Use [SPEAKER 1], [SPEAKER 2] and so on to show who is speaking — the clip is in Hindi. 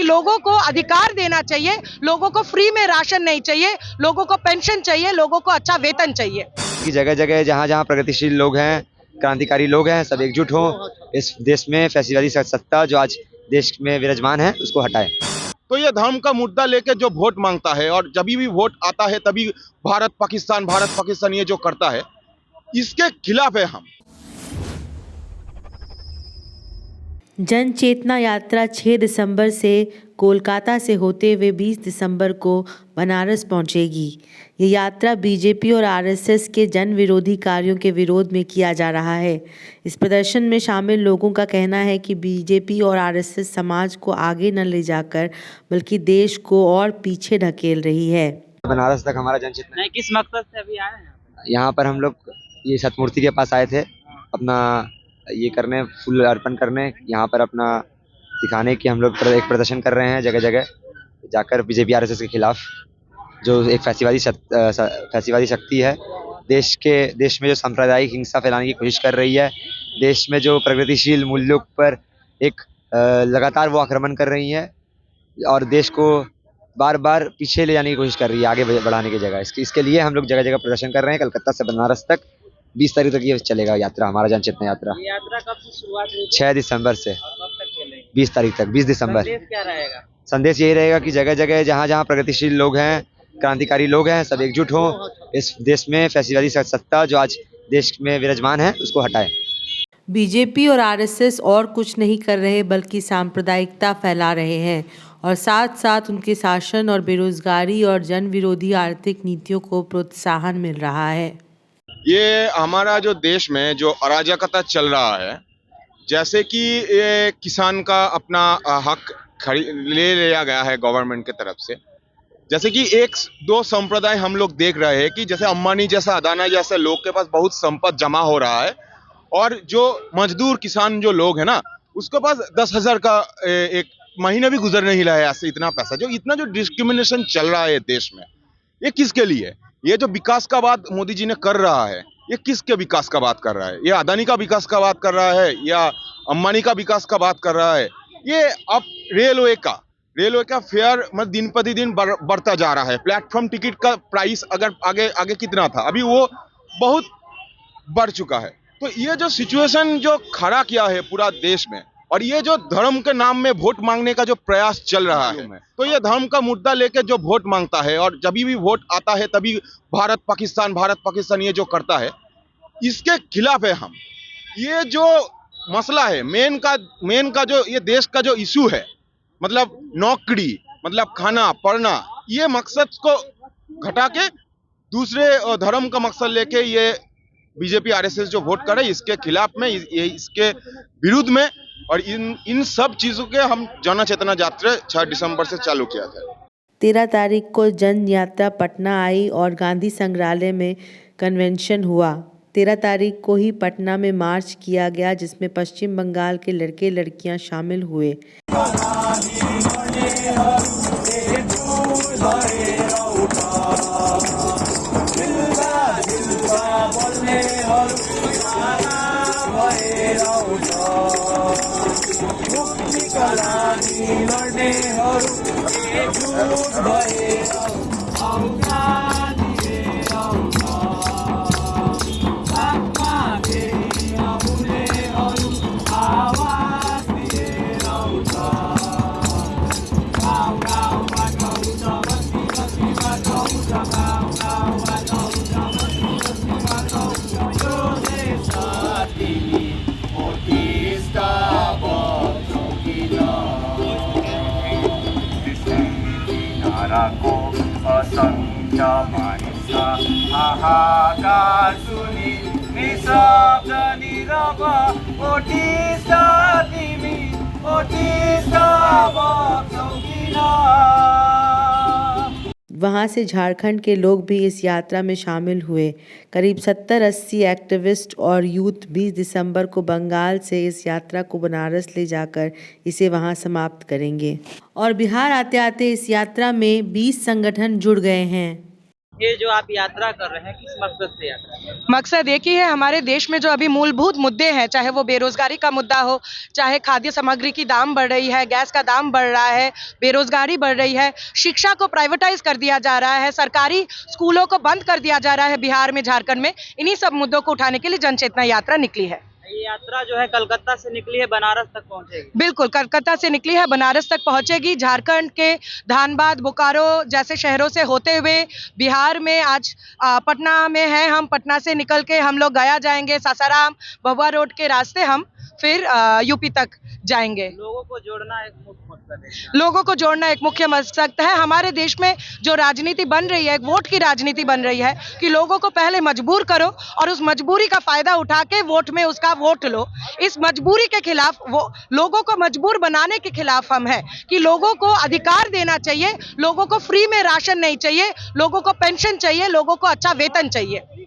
[SPEAKER 1] लोगों को अधिकार देना चाहिए, लोगों को फ्री में राशन नहीं चाहिए, लोगों को पेंशन चाहिए, लोगों को अच्छा वेतन चाहिए।
[SPEAKER 2] कि जगह जगह जहाँ जहाँ प्रगतिशील लोग हैं, क्रांतिकारी लोग हैं, सब एकजुट हों, इस देश में फैसिबादी सत्ता जो आज देश में विराजमान है उसको हटाएं।
[SPEAKER 3] तो ये धर्म का मुद्दा लेके जो वोट मांगता है और जब भी वोट आता है तभी भारत पाकिस्तान ये जो करता है, इसके खिलाफ है हम।
[SPEAKER 4] जन चेतना यात्रा 6 दिसंबर से कोलकाता से होते हुए 20 दिसंबर को बनारस पहुंचेगी। ये यात्रा बीजेपी और आरएसएस के जन विरोधी कार्यों के विरोध में किया जा रहा है। इस प्रदर्शन में शामिल लोगों का कहना है कि बीजेपी और आरएसएस समाज को आगे न ले जाकर बल्कि देश को और पीछे ढकेल रही है।
[SPEAKER 2] बनारस तक हमारा जन चेतना
[SPEAKER 5] किस मकसद से अभी आए हैं?
[SPEAKER 2] यहाँ पर हम लोग ये सतमूर्ति के पास आए थे, अपना ये करने, फूल अर्पण करने, यहाँ पर अपना दिखाने की हम लोग एक प्रदर्शन कर रहे हैं जगह जगह जाकर बीजेपी आरएसएस के खिलाफ, जो एक फैसिबादी शक्ति है देश में जो सांप्रदायिक हिंसा फैलाने की कोशिश कर रही है, देश में जो प्रगतिशील मूल्यों पर एक लगातार वो आक्रमण कर रही है और देश को बार बार पीछे ले जाने की कोशिश कर रही है, आगे बढ़ाने की जगह। इसके लिए हम लोग जगह जगह प्रदर्शन कर रहे हैं। कलकत्ता से बनारस तक 20 तारीख तक ये चलेगा यात्रा, हमारा जन चेतना यात्रा।
[SPEAKER 5] ये यात्रा कब से शुरुआत हुई?
[SPEAKER 2] 6 दिसंबर से
[SPEAKER 5] और कब तक चलेगी?
[SPEAKER 2] 20 तारीख तक, 20 दिसंबर।
[SPEAKER 5] संदेश क्या रहेगा?
[SPEAKER 2] संदेश यही रहेगा कि जगह जगह जहाँ जहाँ प्रगतिशील लोग हैं, क्रांतिकारी लोग हैं, सब एकजुट हों, इस देश में फैसिबादी सत्ता जो आज देश में विराजमान है उसको हटाएं।
[SPEAKER 4] बीजेपी और आरएसएस और कुछ नहीं कर रहे बल्कि सांप्रदायिकता फैला रहे हैं और साथ साथ उनके शासन और बेरोजगारी और जन विरोधी आर्थिक नीतियों को प्रोत्साहन मिल रहा है।
[SPEAKER 3] ये हमारा जो देश में जो अराजकता चल रहा है, जैसे कि ये किसान का अपना हक ले लिया गया है गवर्नमेंट की तरफ से, जैसे कि एक दो संप्रदाय हम लोग देख रहे हैं कि जैसे अंबानी जैसा, अदानी जैसे लोग के पास बहुत संपत्ति जमा हो रहा है और जो मजदूर किसान जो लोग हैं ना, उसके पास 10,000 का एक महीना भी गुजर नहीं रहा है। ऐसे इतना पैसा, जो इतना जो डिस्क्रिमिनेशन चल रहा है देश में, ये किसके लिए? ये जो विकास का बात मोदी जी ने कर रहा है, ये किसके विकास का बात कर रहा है? ये अदानी का विकास का बात कर रहा है या अंबानी का विकास का बात कर रहा है? ये अब रेलवे का फेयर मतलब दिन प्रतिदिन बढ़ता जा रहा है। प्लेटफॉर्म टिकट का प्राइस अगर आगे कितना था, अभी वो बहुत बढ़ चुका है। तो ये जो सिचुएशन जो खड़ा किया है पूरा देश में, और ये जो धर्म के नाम में वोट मांगने का जो प्रयास चल रहा है, तो ये धर्म का मुद्दा लेके जो वोट मांगता है और जब भी वोट आता है तभी भारत पाकिस्तान ये जो करता है, इसके खिलाफ है हम। ये जो मसला है मेन का जो ये देश का जो इशू है, मतलब नौकरी, मतलब खाना पढ़ना, ये मकसद को घटा के दूसरे धर्म का मकसद लेके ये बीजेपी आरएसएस जो वोट करे, इसके खिलाफ में, इसके विरुद्ध में, और इन सब चीजों के हम जन चेतना यात्रा 6 दिसंबर से चालू किया था।
[SPEAKER 4] 13 तारीख को जन यात्रा पटना आई और गांधी संग्रहालय में कन्वेंशन हुआ। 13 तारीख को ही पटना में मार्च किया गया जिसमें पश्चिम बंगाल के लड़के लड़कियां शामिल हुए।
[SPEAKER 6] असंख्य मानिसा हाहाकार सुनि निशब्द नीरव ओटिस तिमी ओटिस चौकीना।
[SPEAKER 4] वहाँ से झारखंड के लोग भी इस यात्रा में शामिल हुए। करीब 70-80 एक्टिविस्ट और यूथ 20 दिसंबर को बंगाल से इस यात्रा को बनारस ले जाकर इसे वहाँ समाप्त करेंगे और बिहार आते आते इस यात्रा में 20 संगठन जुड़ गए हैं।
[SPEAKER 5] ये जो आप यात्रा कर रहे हैं किस मकसद से यात्रा कर रहे हैं?
[SPEAKER 1] मकसद एक ही है, हमारे देश में जो अभी मूलभूत मुद्दे हैं, चाहे वो बेरोजगारी का मुद्दा हो, चाहे खाद्य सामग्री की दाम बढ़ रही है, गैस का दाम बढ़ रहा है, बेरोजगारी बढ़ रही है, शिक्षा को प्राइवेटाइज कर दिया जा रहा है, सरकारी स्कूलों को बंद कर दिया जा रहा है बिहार में, झारखंड में, इन्हीं सब मुद्दों को उठाने के लिए जन चेतना यात्रा निकली है।
[SPEAKER 5] ये यात्रा जो है कलकत्ता से निकली है, बनारस तक पहुंचेगी।
[SPEAKER 1] बिल्कुल, कलकत्ता से निकली है, बनारस तक पहुंचेगी, झारखंड के धानबाद, बोकारो जैसे शहरों से होते हुए बिहार में आज पटना में है। हम पटना से निकल के हम लोग गया जाएंगे, सासाराम भभुआ रोड के रास्ते हम फिर यूपी तक जाएंगे।
[SPEAKER 5] लोगों को जोड़ना एक मुख्य मकसद है।
[SPEAKER 1] लोगों को जोड़ना एक मुख्य मकसद है। हमारे देश में जो राजनीति बन रही है, एक वोट की राजनीति बन रही है कि लोगों को पहले मजबूर करो और उस मजबूरी का फायदा उठा के वोट में उसका वोट लो। इस मजबूरी के खिलाफ, वो लोगों को मजबूर बनाने के खिलाफ हम हैं कि लोगों को अधिकार देना चाहिए, लोगों को फ्री में राशन नहीं चाहिए, लोगों को पेंशन चाहिए, लोगों को अच्छा वेतन चाहिए।